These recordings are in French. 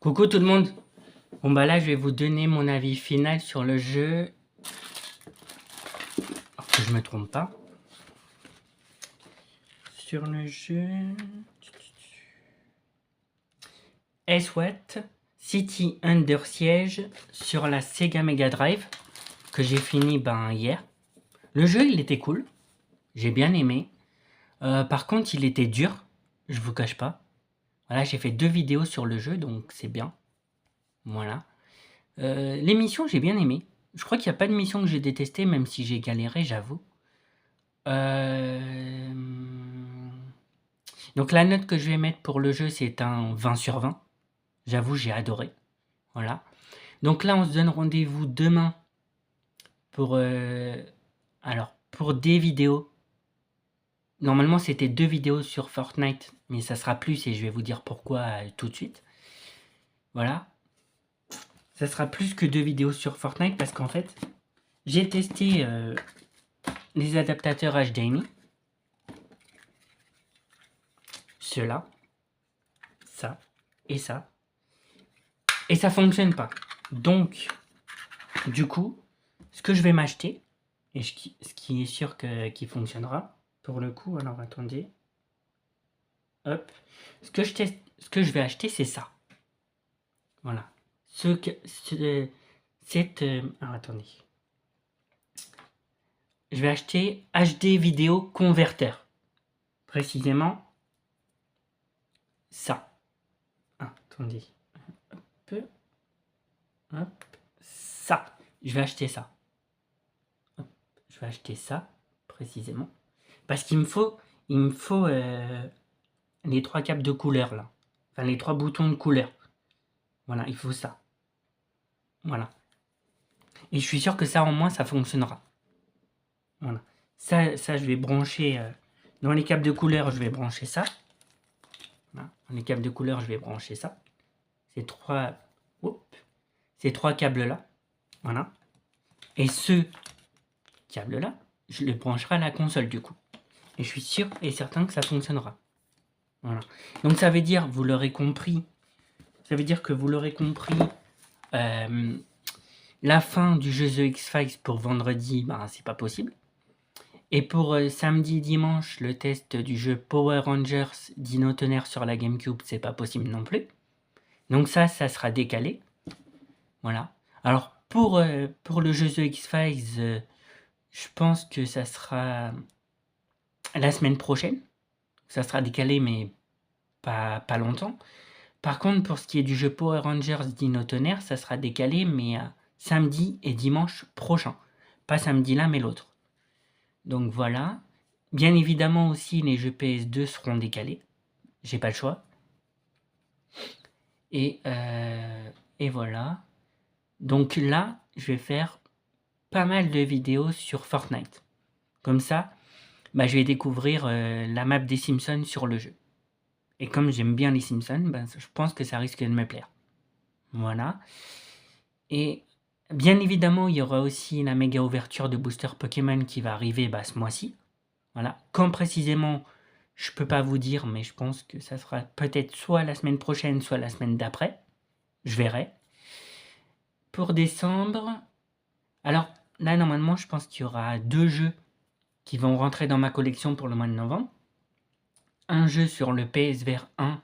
Coucou tout le monde. Bon bah là je vais vous donner mon avis final sur le jeu. Alors que je me trompe pas. Sur le jeu SWAT City Under Siege sur la Sega Mega Drive que j'ai fini hier. Le jeu il était cool, j'ai bien aimé. Par contre il était dur, je vous cache pas. Voilà, j'ai fait 2 vidéos sur le jeu donc c'est bien. Voilà. Les missions j'ai bien aimé. Je crois qu'il n'y a pas de mission que j'ai détestée, même si j'ai galéré, j'avoue. Donc la note que je vais mettre pour le jeu, c'est un 20 sur 20. J'avoue, j'ai adoré. Voilà. Donc là, on se donne rendez-vous demain pour, pour des vidéos. Normalement, c'était 2 vidéos sur Fortnite, mais ça sera plus et je vais vous dire pourquoi tout de suite. Voilà. Ça sera plus que 2 vidéos sur Fortnite parce qu'en fait, j'ai testé les adaptateurs HDMI. Ceux-là, ça et ça. Et ça fonctionne pas. Donc, du coup, ce que je vais m'acheter, et ce qui est sûr qu'il fonctionnera, pour le coup, alors attendez. Hop. Ce que je vais acheter, c'est ça. Voilà. Alors attendez. Je vais acheter HD vidéo converteur. Précisément, ça. Ah, attendez. Hop. Hop. Ça. Je vais acheter ça. Hop. Je vais acheter ça, précisément. Parce qu'il me faut les 3 câbles de couleur là. Enfin, les 3 boutons de couleur. Voilà, il faut ça. Voilà. Et je suis sûr que ça, en moins, ça fonctionnera. Voilà. Ça je vais brancher... dans les câbles de couleur, je vais brancher ça. Voilà. Dans les câbles de couleur, je vais brancher ça. Ces 3... Ces 3 câbles-là. Voilà. Et ce câble-là, je le brancherai à la console, du coup. Et je suis sûr et certain que ça fonctionnera. Voilà. Donc ça veut dire, vous l'aurez compris, ça veut dire que vous l'aurez compris, la fin du jeu The X-Files pour vendredi, c'est pas possible. Et pour samedi, dimanche, le test du jeu Power Rangers Dino Tonnerre sur la GameCube, c'est pas possible non plus. Donc ça sera décalé. Voilà. Alors pour le jeu The X-Files, je pense que ça sera la semaine prochaine. Ça sera décalé, mais pas longtemps. Par contre, pour ce qui est du jeu Power Rangers Dino Tonnerre, ça sera décalé, mais samedi et dimanche prochain. Pas samedi là, mais l'autre. Donc voilà. Bien évidemment aussi, les jeux PS2 seront décalés. J'ai pas le choix. Et voilà. Donc là, je vais faire pas mal de vidéos sur Fortnite. Comme ça, je vais découvrir la map des Simpsons sur le jeu. Et comme j'aime bien les Simpsons, je pense que ça risque de me plaire. Voilà. Et bien évidemment, il y aura aussi la méga ouverture de booster Pokémon qui va arriver ce mois-ci. Voilà. Quand précisément, je peux pas vous dire, mais je pense que ça sera peut-être soit la semaine prochaine, soit la semaine d'après. Je verrai. Pour décembre, alors là, normalement, je pense qu'il y aura 2 jeux qui vont rentrer dans ma collection pour le mois de novembre. Un jeu sur le PSVR 1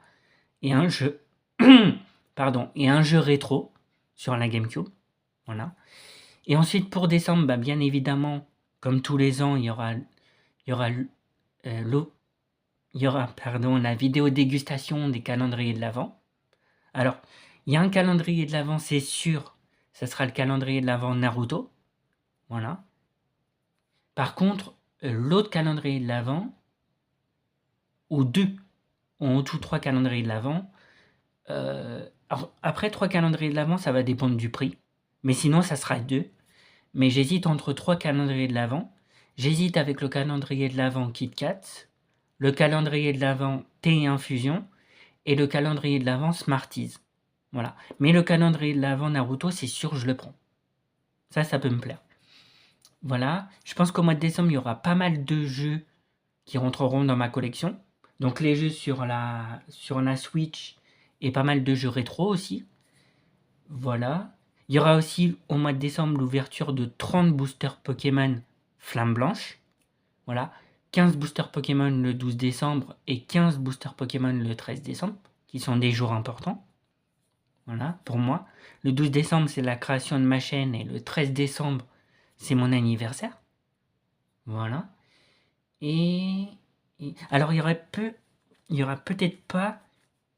et un jeu, et un jeu rétro sur la GameCube. Voilà. Et ensuite, pour décembre, bien évidemment, comme tous les ans, il y aura la vidéo dégustation des calendriers de l'Avent. Alors, il y a un calendrier de l'Avent, c'est sûr, ça sera le calendrier de l'Avent Naruto. Voilà. Par contre, l'autre calendrier de l'Avent, ou 2, ou 3 calendriers de l'Avent, alors après 3 calendriers de l'Avent, ça va dépendre du prix. Mais sinon, ça sera 2. Mais j'hésite entre 3 calendriers de l'Avent. J'hésite avec le calendrier de l'Avent Kit Kat, le calendrier de l'Avent Thé et Infusion, et le calendrier de l'Avent Smarties. Voilà. Mais le calendrier de l'Avent Naruto, c'est sûr, je le prends. Ça peut me plaire. Voilà. Je pense qu'au mois de décembre, il y aura pas mal de jeux qui rentreront dans ma collection. Donc les jeux sur la Switch et pas mal de jeux rétro aussi. Voilà. Il y aura aussi au mois de décembre l'ouverture de 30 boosters Pokémon Flamme Blanche. Voilà. 15 boosters Pokémon le 12 décembre et 15 boosters Pokémon le 13 décembre, qui sont des jours importants. Voilà, pour moi. Le 12 décembre, c'est la création de ma chaîne et le 13 décembre, c'est mon anniversaire. Voilà. Alors, il y aura peut-être pas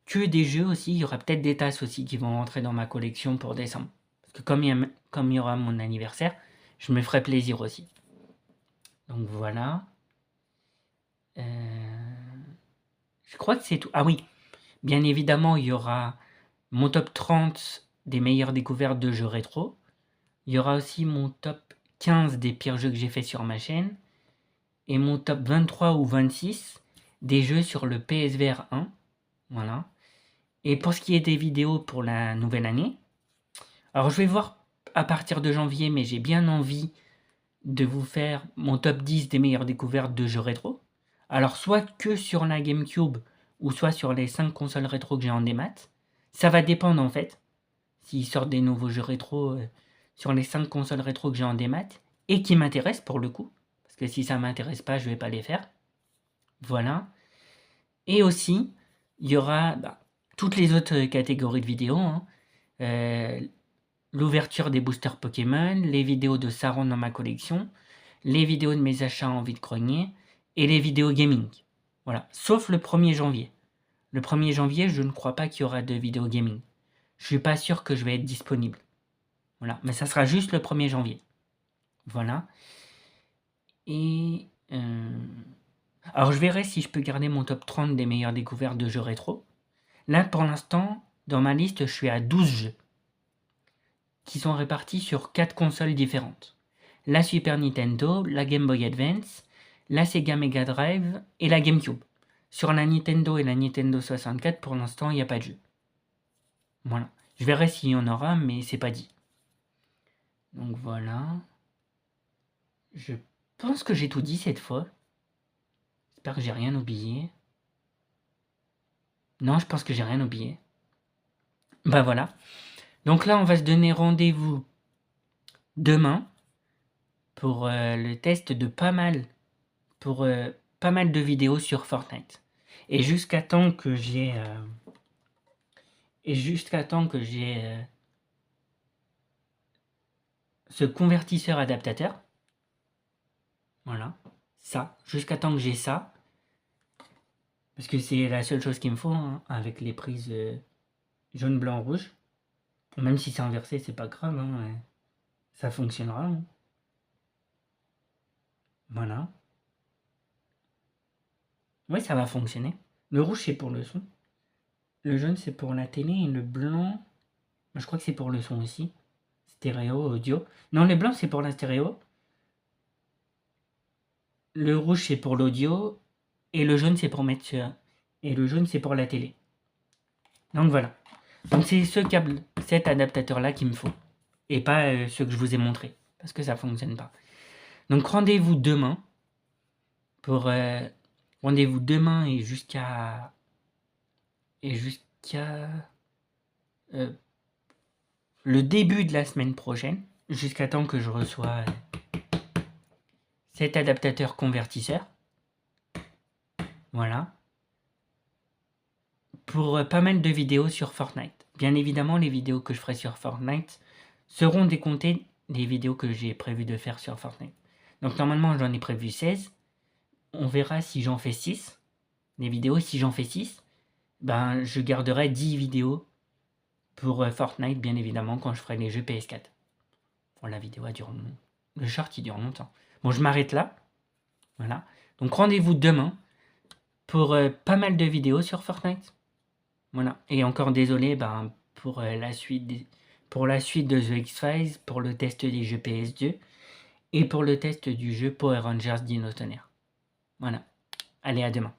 que des jeux aussi, il y aura peut-être des tasses aussi qui vont rentrer dans ma collection pour décembre. Parce que comme il y aura mon anniversaire, je me ferai plaisir aussi. Donc voilà. Je crois que c'est tout. Ah oui, bien évidemment, il y aura mon top 30 des meilleures découvertes de jeux rétro. Il y aura aussi mon top 15 des pires jeux que j'ai fait sur ma chaîne. Et mon top 23 ou 26 des jeux sur le PSVR 1. Voilà. Et pour ce qui est des vidéos pour la nouvelle année, alors je vais voir à partir de janvier, mais j'ai bien envie de vous faire mon top 10 des meilleures découvertes de jeux rétro. Alors soit que sur la GameCube, ou soit sur les 5 consoles rétro que j'ai en démat. Ça va dépendre en fait, s'ils sortent des nouveaux jeux rétro sur les 5 consoles rétro que j'ai en démat, et qui m'intéressent pour le coup. Parce que si ça m'intéresse pas, je vais pas les faire. Voilà. Et aussi, il y aura toutes les autres catégories de vidéos. L'ouverture des boosters Pokémon, les vidéos de Saron dans ma collection, les vidéos de mes achats en vide-grenier, et les vidéos gaming. Voilà. Sauf le 1er janvier. Le 1er janvier, je ne crois pas qu'il y aura de vidéo gaming. Je suis pas sûr que je vais être disponible. Voilà. Mais ça sera juste le 1er janvier. Voilà. Et... alors je verrai si je peux garder mon top 30 des meilleures découvertes de jeux rétro. Là, pour l'instant, dans ma liste, je suis à 12 jeux qui sont répartis sur 4 consoles différentes. La Super Nintendo, la Game Boy Advance, la Sega Mega Drive et la GameCube. Sur la Nintendo et la Nintendo 64, pour l'instant, il n'y a pas de jeu. Voilà. Je verrai s'il y en aura, mais c'est pas dit. Donc voilà. Je pense que j'ai tout dit cette fois. J'espère que j'ai rien oublié. Non, je pense que j'ai rien oublié. Bah voilà. Donc là, on va se donner rendez-vous demain pour le test de pas mal de vidéos sur Fortnite. Et jusqu'à temps que j'ai ce convertisseur adaptateur. Voilà, ça, jusqu'à temps que j'ai ça. Parce que c'est la seule chose qu'il me faut, hein, avec les prises jaune, blanc, rouge. Même si c'est inversé, c'est pas grave, hein, ça fonctionnera. Hein. Voilà. Oui, ça va fonctionner. Le rouge, c'est pour le son. Le jaune, c'est pour la télé. Et le blanc, je crois que c'est pour le son aussi. Stéréo, audio. Non, le blanc, c'est pour la stéréo. Le rouge, c'est pour l'audio. Et le jaune, c'est pour mettre sur... Et le jaune, c'est pour la télé. Donc voilà. Donc c'est ce câble, cet adaptateur-là qu'il me faut. Et pas ce que je vous ai montré. Parce que ça fonctionne pas. Donc rendez-vous demain. Rendez-vous demain et jusqu'à le début de la semaine prochaine, jusqu'à temps que je reçois cet adaptateur convertisseur. Voilà. Pour pas mal de vidéos sur Fortnite. Bien évidemment, les vidéos que je ferai sur Fortnite seront décomptées des vidéos que j'ai prévu de faire sur Fortnite. Donc normalement, j'en ai prévu 16. On verra si j'en fais 6. Les vidéos, si j'en fais 6, ben, je garderai 10 vidéos pour Fortnite, bien évidemment, quand je ferai les jeux PS4. Bon, la vidéo a duré... Le short, il dure longtemps. Bon, je m'arrête là. Voilà. Donc, rendez-vous demain pour pas mal de vidéos sur Fortnite. Voilà. Et encore désolé pour la suite de The X-Files, pour le test des jeux PS2 et pour le test du jeu Power Rangers Dino Tonnerre. Voilà. Allez, à demain.